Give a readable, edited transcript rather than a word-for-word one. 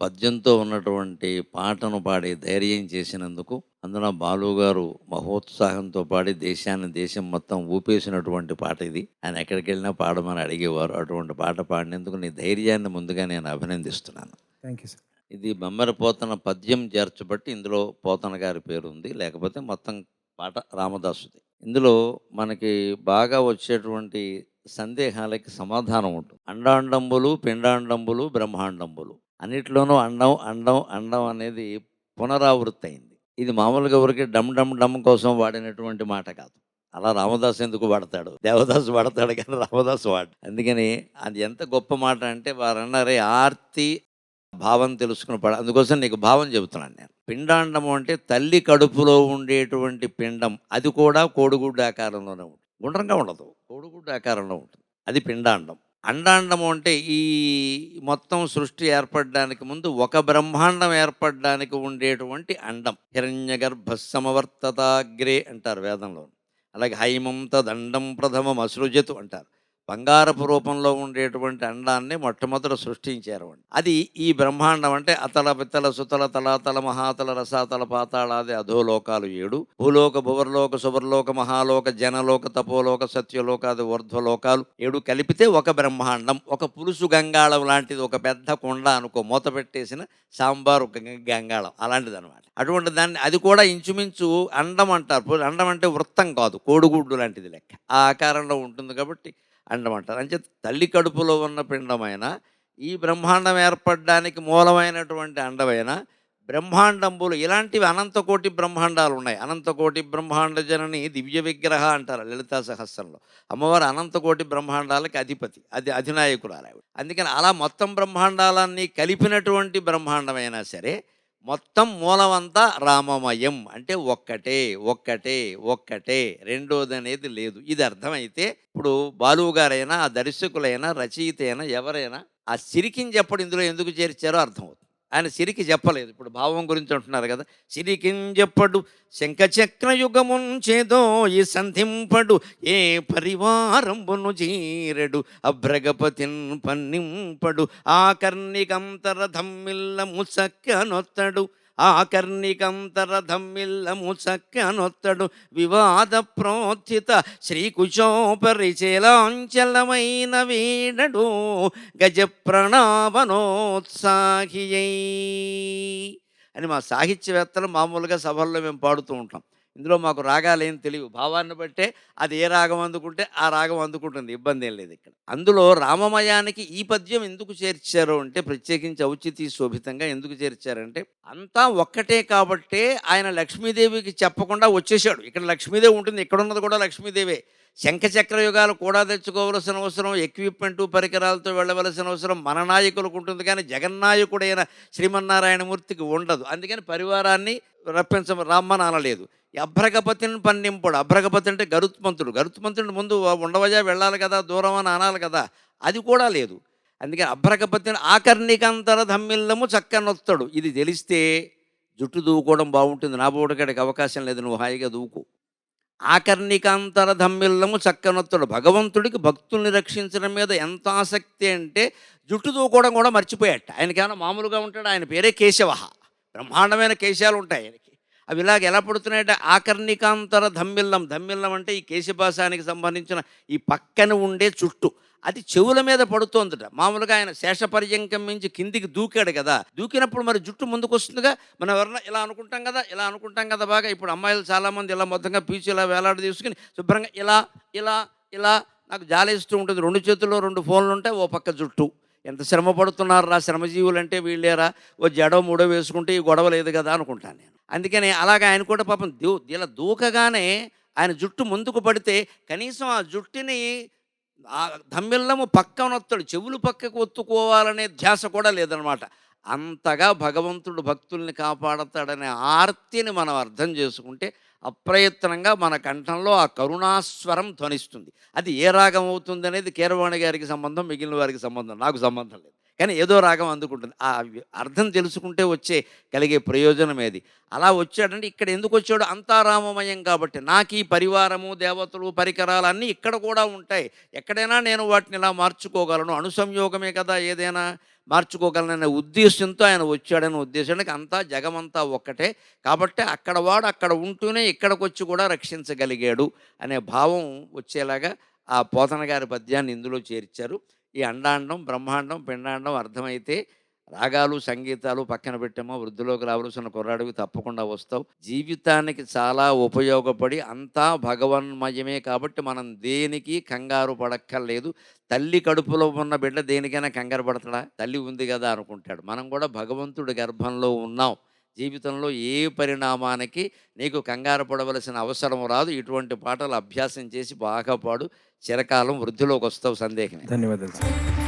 పద్యంతో ఉన్నటువంటి పాటను పాడి ధైర్యం చేసినందుకు, అందున బాలు గారు మహోత్సాహంతో పాడి దేశం మొత్తం ఊపేసినటువంటి పాట ఇది. ఆయన ఎక్కడికెళ్ళినా పాడమని అడిగేవారు. అటువంటి పాట పాడినందుకు నీ ధైర్యాన్ని ముందుగా నేను అభినందిస్తున్నాను. Thank you sir. ఇది బమ్మెర పోతన పద్యం చేర్చబట్టి ఇందులో పోతన గారి పేరుంది. లేకపోతే మొత్తం పాట రామదాసుది. ఇందులో మనకి బాగా వచ్చేటువంటి సందేహాలకి సమాధానం ఉంటుంది. అండాండంబులు, పిండాండంబులు, బ్రహ్మాండంబులు అన్నిట్లోనూ అండం, అండం, అండం అనేది పునరావృత్తి అయింది. ఇది మామూలుగా ఊరికే డమ్ డమ్ డమ్ కోసం వాడినటువంటి మాట కాదు. అలా రామదాసు ఎందుకు వాడతాడు? దేవదాసు వాడతాడు కానీ రామదాసు వాడు. అందుకని అది ఎంత గొప్ప మాట అంటే వారన్నారే ఆర్తి భావం తెలుసుకుని అందుకోసం నీకు భావం చెబుతున్నాను నేను. పిండాండము అంటే తల్లి కడుపులో ఉండేటువంటి పిండం, అది కూడా కోడిగుడ్డు ఆకారంలోనే ఉంటుంది. గుండ్రంగా ఉండదు, కోడిగుడ్డు ఆకారంలో ఉంటుంది. అది పిండాండం. అండాండము అంటే ఈ మొత్తం సృష్టి ఏర్పడడానికి ముందు ఒక బ్రహ్మాండం ఏర్పడడానికి ఉండేటువంటి అండం. హిరణ్యగర్భ సమవర్తతాగ్రే అంటారు వేదంలో. అలాగే హైమం తదండం ప్రథమం అసృజతు అంటారు. బంగారపు రూపంలో ఉండేటువంటి అండాన్ని మొట్టమొదట సృష్టించారు. అది ఈ బ్రహ్మాండం అంటే అతల పిత్తల సుతల తలాతల మహాతల రసాతల పాతాళాది అధోలోకాలు 7, భూలోక భువర్లోక సువర్లోక మహాలోక జనలోక తపోలోక సత్యలోకాది ఊర్ధ్వలోకాలు 7 కలిపితే ఒక బ్రహ్మాండం. ఒక పులుసు గంగాళం లాంటిది, ఒక పెద్ద కొండ అనుకో, మూత పెట్టేసిన సాంబారు గంగాళం అలాంటిది అనమాట. అటువంటి దాన్ని అది కూడా ఇంచుమించు అండం అంటారు. అండం అంటే వృత్తం కాదు, కోడిగుడ్డు లాంటిది లెక్క ఆ ఆకారంలో ఉంటుంది కాబట్టి అండం అంటారు. అంటే తల్లి కడుపులో ఉన్న పిండమైన ఈ బ్రహ్మాండం ఏర్పడడానికి మూలమైనటువంటి అండమైన బ్రహ్మాండంబులు ఇలాంటివి అనంతకోటి బ్రహ్మాండాలు ఉన్నాయి. అనంతకోటి బ్రహ్మాండ జనని దివ్య విగ్రహ అంటారు లలితా సహస్రంలో. అమ్మవారు అనంతకోటి బ్రహ్మాండాలకి అధిపతి, అది అధినాయకురాలు. అందుకని అలా మొత్తం బ్రహ్మాండాలన్నీ కలిపినటువంటి బ్రహ్మాండమైనా సరే మొత్తం మూలమంతా రామమయం అంటే ఒక్కటే ఒక్కటే ఒక్కటే, రెండోదనేది లేదు. ఇది అర్థమైతే ఇప్పుడు బాలు గారైనా, ఆ దర్శకులైనా, రచయిత అయినా ఎవరైనా ఆ సిరికిని చెప్పడం ఇందులో ఎందుకు చేర్చారో అర్థమవుతుంది. ఆయన సిరికి చెప్పలేదు. ఇప్పుడు భావం గురించి అంటున్నారు కదా, సిరికిన్ చెప్పడు శంఖచక్ర యుగముంచేదో ఈ సంధింపడు ఏ పరివారంబును జీరెడు అభ్రగపతిన్ పన్నింపడు ఆకర్ణికంతర ధమ్మిల్ల ముసక్కనొత్తడు ఆకర్ణికంతర ధమ్మిల్ల ముసక్కనొత్తడు వివాద ప్రోత్థిత శ్రీకుశోపరిచేలాంచలమైన వీడడు గజ ప్రణావనోత్సాహియై అని మా సాహిత్యవేత్తలు మామూలుగా సభల్లో మేము పాడుతూ ఉంటాం. ఇందులో మాకు రాగాలేం తెలియవు, భావాన్ని బట్టే అది ఏ రాగం అందుకుంటే ఆ రాగం అందుకుంటుంది, ఇబ్బంది ఏం లేదు ఇక్కడ. అందులో రామమయానికి ఈ పద్యం ఎందుకు చేర్చారు అంటే, ప్రత్యేకించి ఔచితీ శోభితంగా ఎందుకు చేర్చారంటే, అంతా ఒక్కటే కాబట్టే ఆయన లక్ష్మీదేవికి చెప్పకుండా వచ్చేసాడు. ఇక్కడ లక్ష్మీదేవి ఉంటుంది, ఇక్కడ ఉన్నది కూడా లక్ష్మీదేవే. శంఖచక్ర యుగాలు కూడా తెచ్చుకోవలసిన అవసరం, ఎక్విప్మెంటు పరికరాలతో వెళ్ళవలసిన అవసరం మన నాయకులకు ఉంటుంది, కానీ జగన్నాయకుడైన శ్రీమన్నారాయణమూర్తికి ఉండదు. అందుకని పరివారాన్ని రమ్మని అనలేదు. ఈ అభ్రగపతిని పన్నింపుడు, అభ్రగపతి అంటే గరుత్మంతుడు. గరుత్మంతుడు ముందు ఉండవజా వెళ్ళాలి కదా, దూరం అని అనాలి కదా, అది కూడా లేదు. అందుకని అభ్రగపతిని ఆకర్ణికంతర ధమ్మిల్లము చక్కనొత్తడు. ఇది తెలిస్తే జుట్టు దూకోవడం బాగుంటుంది. నా బోటకాడికి అవకాశం లేదు, నువ్వు హాయిగా దూకు. ఆకర్ణికాంతర ధమ్మిల్లము చక్కనొత్తడు. భగవంతుడికి భక్తుల్ని రక్షించడం మీద ఎంత ఆసక్తి అంటే జుట్టు దూకోవడం కూడా మర్చిపోయాట. ఆయనకేమైనా మామూలుగా ఉంటాడు, ఆయన పేరే కేశవ. బ్రహ్మాండమైన కేశాలు ఉంటాయి ఆయనకి. అవి ఇలాగ ఎలా పడుతున్నాయంటే ఆకర్ణికాంతర ధమ్మిల్లం. ధమ్మిల్లం అంటే ఈ కేశపాశానికి సంబంధించిన ఈ పక్కన ఉండే చుట్టు, అది చెవుల మీద పడుతోందట. మామూలుగా ఆయన శేషపర్యంకం మించి కిందికి దూకాడు కదా, దూకినప్పుడు మరి జుట్టు ముందుకు వస్తుందిగా. మనం ఎవరన్నా ఇలా అనుకుంటాం కదా బాగా. ఇప్పుడు అమ్మాయిలు చాలామంది ఇలా మొత్తంగా పీచు ఇలా వేలాడి తీసుకుని శుభ్రంగా ఇలా ఇలా ఇలా నాకు జాలేస్తూ ఉంటుంది. 2 చేతుల్లో 2 ఫోన్లు ఉంటాయి, ఓ పక్క జుట్టు. ఎంత శ్రమ పడుతున్నారా శ్రమజీవులు అంటే వీళ్ళేరా, ఓ జడో మూడో వేసుకుంటే ఈ గొడవ లేదు కదా అనుకుంటాను నేను. అందుకని అలాగే ఆయన కూడా పాపం ఇలా దూకగానే ఆయన జుట్టు ముందుకు పడితే కనీసం ఆ జుట్టుని ఆ ధమ్మిల్లము పక్కనొత్తడు, చెవులు పక్కకు ఒత్తుకోవాలనే ధ్యాస కూడా లేదనమాట. అంతగా భగవంతుడు భక్తుల్ని కాపాడతాడనే ఆర్తిని మనం అర్థం చేసుకుంటే అప్రయత్నంగా మన కంఠంలో ఆ కరుణాస్వరం ధ్వనిస్తుంది. అది ఏ రాగం అవుతుంది అనేది కీరవాణి గారికి సంబంధం, మిగిలిన వారికి సంబంధం, నాకు సంబంధం లేదు. కానీ ఏదో రాగం అందుకుంటుంది. ఆ అర్థం తెలుసుకుంటే కలిగే ప్రయోజనం ఏది. అలా వచ్చాడంటే ఇక్కడ ఎందుకు వచ్చాడు, అంతా రామమయం కాబట్టి. నాకు ఈ పరివారము, దేవతలు, పరికరాలు అన్నీ ఇక్కడ కూడా ఉంటాయి. ఎక్కడైనా నేను వాటిని ఇలా మార్చుకోగలను. అణుసంయోగమే కదా ఏదైనా. మార్చుకోగలననే ఉద్దేశంతో ఆయన వచ్చాడనే ఉద్దేశానికి అంతా జగమంతా ఒక్కటే. కాబట్టి అక్కడ వాడు అక్కడ ఉంటూనే ఇక్కడికొచ్చి కూడా రక్షించగలిగాడు అనే భావం వచ్చేలాగా ఆ పోతన గారి పద్యాన్ని ఇందులో చేర్చారు. ఈ అండాండం, బ్రహ్మాండం, పిండాండం అర్థమైతే రాగాలు, సంగీతాలు పక్కన పెట్టామో వృద్ధిలోకి రావాల్సిన కుర్రాడివి తప్పకుండా వస్తావు. జీవితానికి చాలా ఉపయోగపడి అంతా భగవన్మయమే కాబట్టి మనం దేనికి కంగారు పడక్కర్లేదు. తల్లి కడుపులో ఉన్న బిడ్డ దేనికైనా కంగారు పడతాడా? తల్లి ఉంది కదా అనుకుంటాడు. మనం కూడా భగవంతుడి గర్భంలో ఉన్నాం. జీవితంలో ఏ పరిణామానికి నీకు కంగారు పడవలసిన అవసరం రాదు. ఇటువంటి పాటలు అభ్యాసం చేసి బాగా పాడు. చిరకాలం వృద్ధిలోకి వస్తావు, సందేహమే. ధన్యవాదాలు సార్.